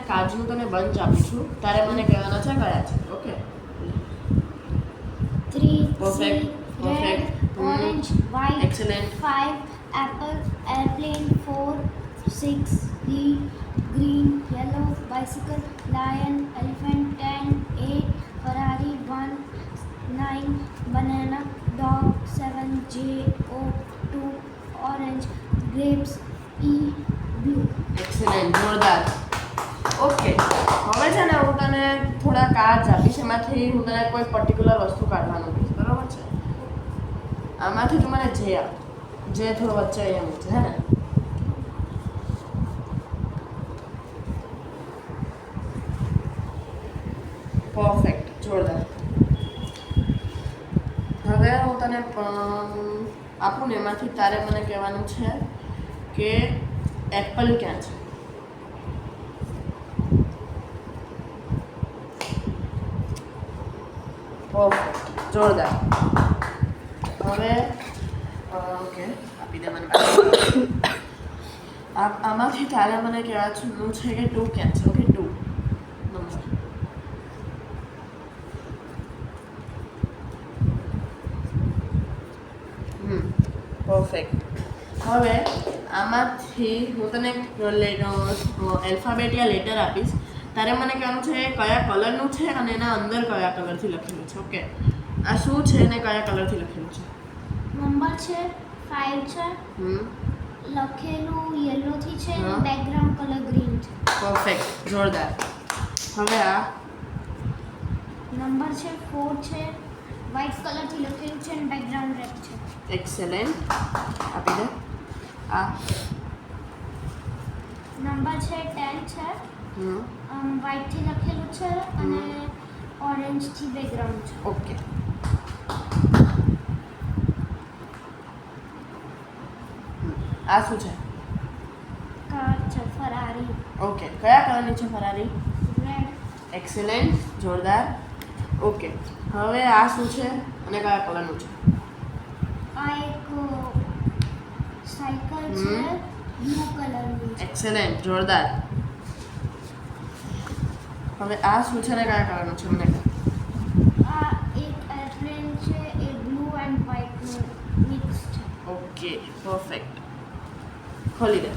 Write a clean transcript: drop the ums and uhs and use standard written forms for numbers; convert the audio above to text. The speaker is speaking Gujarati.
કાજુ તને બંચ આપીશું તારે મને કહેવાના છે કયા છે okay 3 Perfect. C, Perfect. red, orange, white, Excellent. 5 apple, airplane, 4 6 green, yellow, bicycle, lion, elephant, 10 8 Ferrari, 1 9 banana, dog, 7 J O 2 orange, grapes, E blue. Excellent જોરદાર ઓકે હવે છે ને હું તને થોડા કાર્ડ્સ આપીશ એમાંથી હું તને કોઈ પર્ટિક્યુલર વસ્તુ કાઢવાનું કહીશ બરાબર છે આમાંથી તું મને જે આપ જે થોડો વચ્ચે અહીંયા મૂકશે હે ને પરફેક્ટ જોરદાર હવે હું તને આપું ને એમાંથી તારે મને કહેવાનું છે કે એપલ ક્યાં છે પરફેક્ટ જોરદાર હવે ઓકે આપી દે મને આમાંથી તારે મને કહેવાનું છે કે 2 ક્યાં છે ઓકે 2 નંબર પરફેક્ટ હવે આમાંથી હું તને એલ્ફાબેટ યા લેટર આપીશ તારે મને કહેવાનું છે કયા કલરનું છે અને એના અંદર કયા કલરથી લખેલું છે ઓકે આ શું છે અને કયા કલરથી લખેલું છે નંબર છે 5 છે લખેલું યલો થી છે બેકગ્રાઉન્ડ કલર ગ્રીન છે પરફેક્ટ જોરદાર હવે આ નંબર છે 4 છે વ્હાઇટ કલર થી લખેલું છે અને બેકગ્રાઉન્ડ રેડ છે એક્સેલન્ટ આપી દે આ નંબર છે 10 છે વ્હાઇટ થી લખેલું છે અને ઓરેન્જ થી બેકગ્રાઉન્ડ છે ઓકે આ શું છે કાર છે ફરારી ઓકે કયા કલરની છે ફરારી રેડ એક્સેલન્ટ જોરદાર ઓકે હવે આ શું છે અને કયા કલરનું છે આ એક સાયકલ છે બ્લુ કલરની છે એક્સેલન્ટ જોરદાર હવે આ શું છે ને કયા કલરનું છે મને કહો આ એક એરપ્લેન છે એ બ્લુ એન્ડ વ્હાઇટ નું મિક્સ છે ઓકે પરફેક્ટ ખોલી દે